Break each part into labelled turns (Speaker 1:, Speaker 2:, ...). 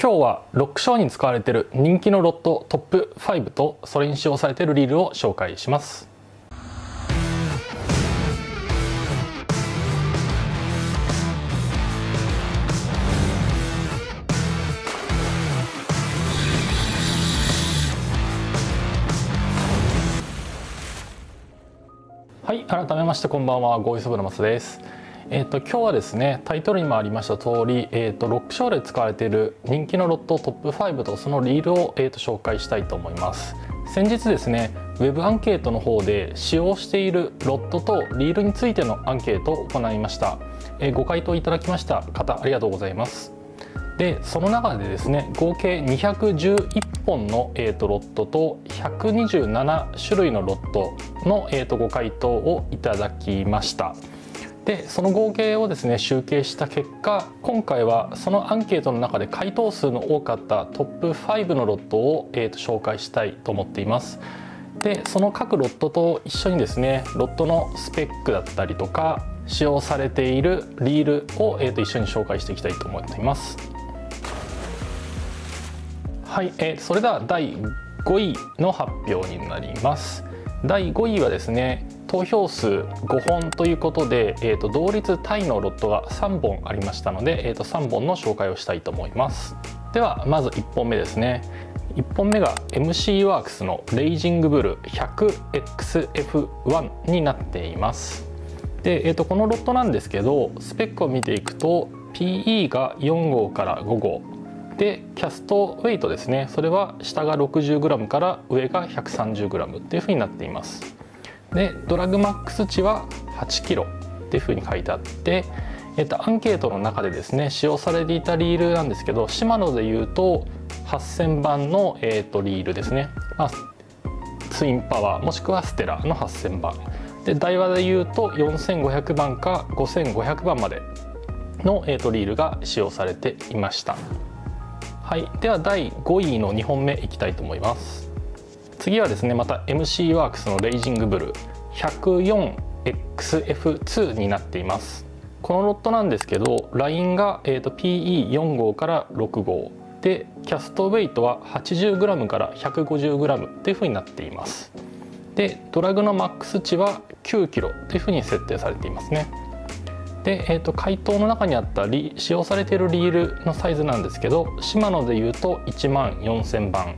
Speaker 1: 今日はロックショーに使われている人気のロットトップ5とそれに使用されているリールを紹介します。はい、改めましてこんばんは、ゴーイスブの松です。今日はですね、タイトルにもありました通り、ロックショーで使われている人気のロットトップ5とそのリールを、紹介したいと思います。先日ですね、ウェブアンケートの方で使用しているロットとリールについてのアンケートを行いました。ご回答いただきました方ありがとうございます。で、その中でですね、合計211本の、ロットと127種類のロットの、ご回答をいただきました。で、その合計をですね集計した結果、今回はそのアンケートの中で回答数の多かったトップ5のロットを、紹介したいと思っています。で、その各ロットと一緒にですね、ロットのスペックだったりとか使用されているリールを、一緒に紹介していきたいと思っています。はい、それでは第5位の発表になります。第5位はですね、投票数5本ということで、同率タイのロットが3本ありましたので、3本の紹介をしたいと思います。ではまず1本目ですね。1本目が MC ワークスのレイジングブル 100XF1 になっています。で、このロットなんですけど、スペックを見ていくと PE が4号から5号で、キャストウェイトですね、それは下が 60g から上が 130g っていうふうになっています。で、ドラッグマックス値は 8kg っていうふうに書いてあって、アンケートの中でですね使用されていたリールなんですけど、シマノでいうと8000番の、リールですね、ツインパワーもしくはステラの8000番で、ダイワでいうと4500番か5500番までの、リールが使用されていました。はい、では第5位の2本目いきたいと思います。次はですね、また MC ワークスのレイジングブル 104XF2 になっています。このロットなんですけど、ラインが、PE4 号から6号で、キャストウェイトは 80g から 150g っていうふうになっています。で、ドラグのマックス値は 9kg というふうに設定されていますね。で、回答の中にあった使用されているリールのサイズなんですけど、シマノでいうと14000番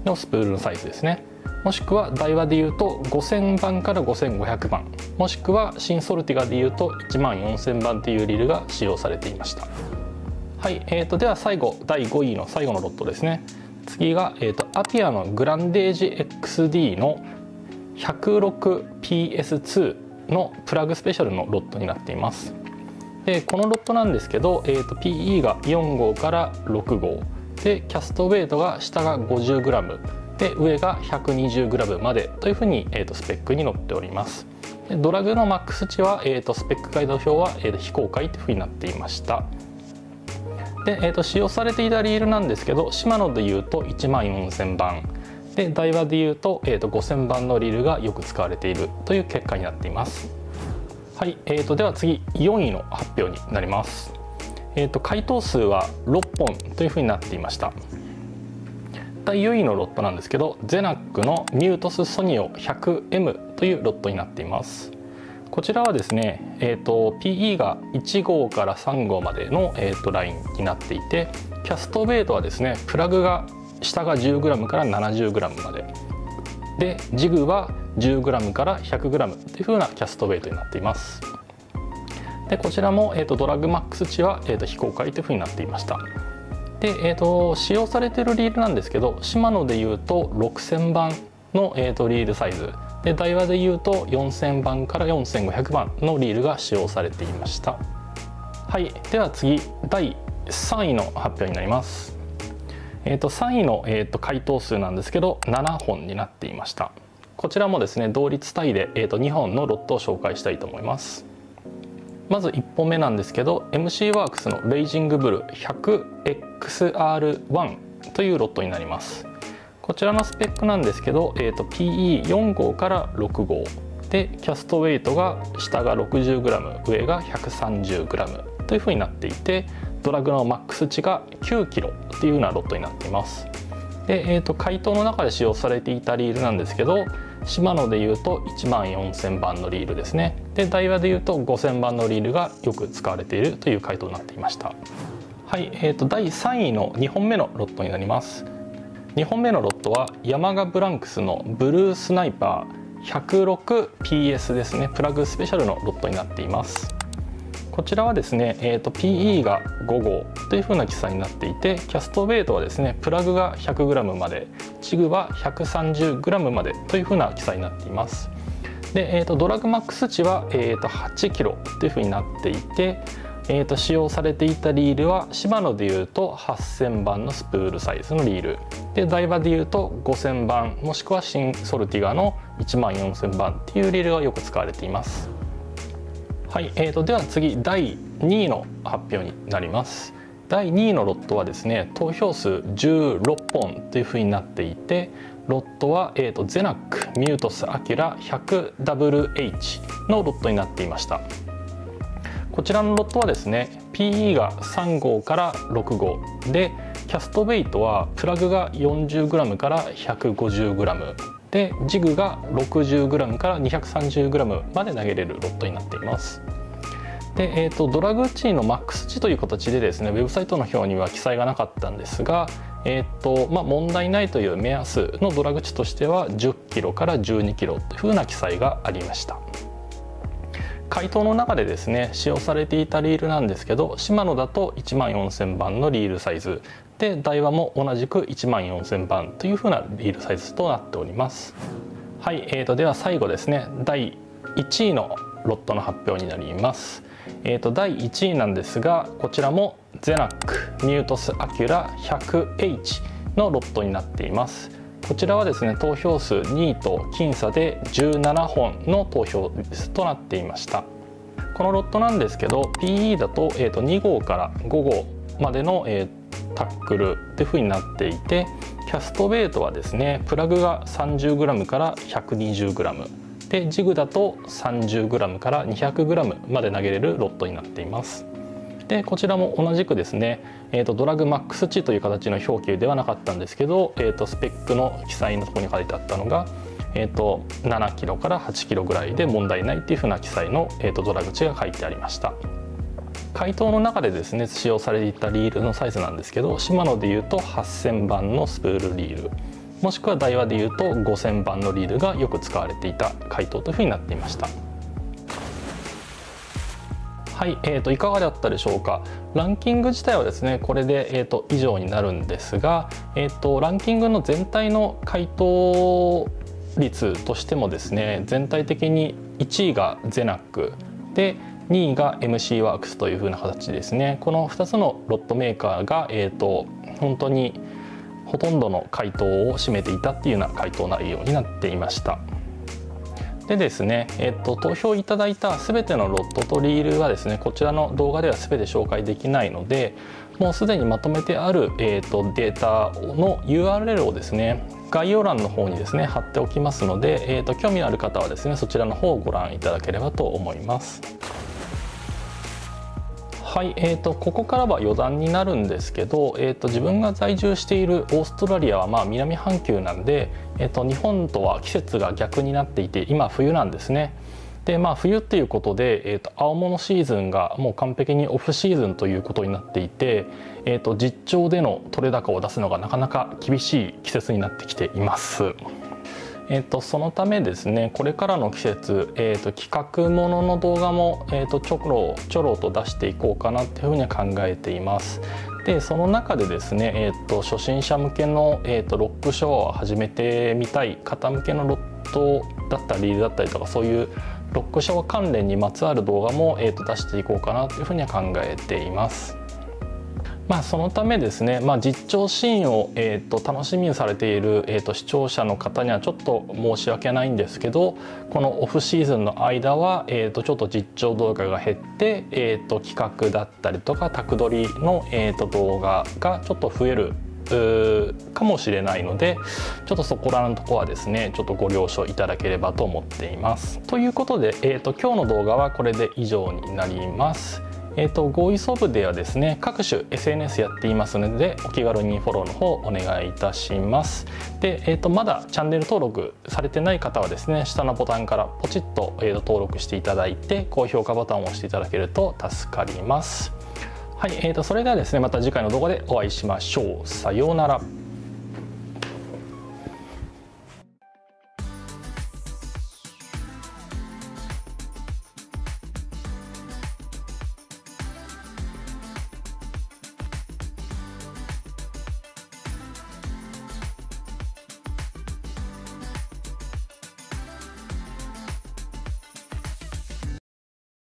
Speaker 1: のスプールのサイズですね。もしくはダイワでいうと5000番から5500番、もしくはシンソルティガでいうと14000番というリールが使用されていました。はい、では最後第5位の最後のロットですね。次が、アピアのグランデージ XD の 106PS2 のプラグスペシャルのロットになっています。で、このロットなんですけど、PE が4号から6号で、キャストウェイトが下が 50g で上が 120g までというふうに、スペックに載っております。で、ドラグのマックス値は、スペックガイド表は、非公開というふうになっていました。で、使用されていたリールなんですけど、シマノでいうと14000番で、ダイワでいうと、5000番のリールがよく使われているという結果になっています。はい、では次4位の発表になります。回答数は6本というふうになっていました。第4位のロットなんですけど、ゼナックのミュートスソニオ 100M というロットになっています。こちらはですね、PE が1号から3号までの、ラインになっていて、キャストウェイトはですね、プラグが下が 10g から 70g までで、ジグは 10g から 100g というふうなキャストウェイトになっています。で、こちらも、ドラッグマックス値は、非公開というふうになっていました。で、使用されているリールなんですけど、シマノでいうと6000番の、リールサイズで、ダイワでいうと4000番から4500番のリールが使用されていました。はい、では次第3位の発表になります。3位の、回答数なんですけど7本になっていました。こちらもですね、同率タイで、2本のロットを紹介したいと思います。まず1本目なんですけど、 MC ワークスのレイジングブル 100XR1 というロットになります。こちらのスペックなんですけど、PE4 号から6号で、キャストウェイトが下が 60g 上が 130g というふうになっていて、ドラグのマックス値が9キロっていうようなロットになっています。で、回答の中で使用されていたリールなんですけど、シマノでいうと14000番のリールですね。で、ダイワでいうと5000番のリールがよく使われているという回答になっていました。はい、第3位の2本目のロットになります。2本目のロットはヤマガブランクスのブルースナイパー 106PS ですね。プラグスペシャルのロットになっています。こちらはですね、PE が5号というふうな記載になっていて、キャストウェイトはですね、プラグが 100g まで、チグは 130g までというふうな記載になっています。で、ドラグマックス値は、8kg というふうになっていて、使用されていたリールはシマノでいうと8000番のスプールサイズのリールで、ダイワでいうと5000番もしくは新ソルティガの14000番っていうリールがよく使われています。はい、では次第2位の発表になります。第2位のロットはですね、投票数16本というふうになっていて、ロットは、ゼナックミュートスアキュラ 100WH のロットになっていました。こちらのロットはですね、 PE が3号から6号で、キャストウェイトはプラグが 40g から 150gで、ジグが 60g から 230g まで投げれるロットになっています。で、ドラグ値のマックス値という形でですね、ウェブサイトの表には記載がなかったんですが、問題ないという目安のドラグ値としては 10kg から 12kg というふうな記載がありました。回答の中でですね、使用されていたリールなんですけど、シマノだと14000番のリールサイズで、ダイワも同じく14000番というふうなリールサイズとなっております。はい、では最後ですね、第1位のロットの発表になります。第1位なんですが、こちらもゼナックミュートスアキュラ 100H のロットになっています。こちらはですね、投票数2位と僅差で17本の投票数となっていました。このロットなんですけど、 PE だと、2号から5号までの、タックルっていう風になっていて、キャストウェイトはですね、プラグが 30g から 120g で、ジグだと 30g から 200g まで投げれるロットになっています。で、こちらも同じくですね、ドラグマックス値という形の表記ではなかったんですけど、スペックの記載のところに書いてあったのが、7kg から 8kg ぐらいで問題ないっていうふうな記載の、ドラグ値が書いてありました。回答の中でですね、使用されていたリールのサイズなんですけど、シマノでいうと8000番のスプールリール、もしくはダイワでいうと5000番のリールがよく使われていた回答というふうになっていました。はい、いかがだったでしょうか。ランキング自体はですね、これで、以上になるんですが、ランキングの全体の回答率としてもですね、全体的に1位がゼナックで、2位が MC ワークスという風な形ですね。この2つのロットメーカーが、本当にほとんどの回答を占めていたっていうような回答内容になっていました。でですね、投票いただいた全てのロットとリールはですね、こちらの動画では全て紹介できないので、もうすでにまとめてある、データの URL をですね、概要欄の方にですね貼っておきますので、興味のある方はですね、そちらの方をご覧いただければと思います。はい、ここからは余談になるんですけど、自分が在住しているオーストラリアは南半球なんで、日本とは季節が逆になっていて、今冬なんですね。で、冬っていうことで、青物シーズンがもう完璧にオフシーズンということになっていて、実調での取れ高を出すのがなかなか厳しい季節になってきています。そのためですね、これからの季節、企画ものの動画も、ちょろと出していこうかなっていうふうには考えています。で、その中でですね、初心者向けの、ロックシャワーを始めてみたい方向けのロットだったりリールだったりとか、そういうロックシャワー関連にまつわる動画も、出していこうかなというふうには考えています。そのためですね、実調シーンを、楽しみにされている、視聴者の方にはちょっと申し訳ないんですけど、このオフシーズンの間は、ちょっと実調動画が減って、企画だったりとか宅撮りの、動画がちょっと増えるかもしれないので、ちょっとそこらのところはですね、ちょっとご了承いただければと思っています。ということで、今日の動画はこれで以上になります。ゴイソブではですね、各種 SNS やっていますので、お気軽にフォローの方お願いいたします。で、まだチャンネル登録されてない方はですね、下のボタンからポチッと、登録していただいて、高評価ボタンを押していただけると助かります。はい、それではですね、また次回の動画でお会いしましょう。さようなら。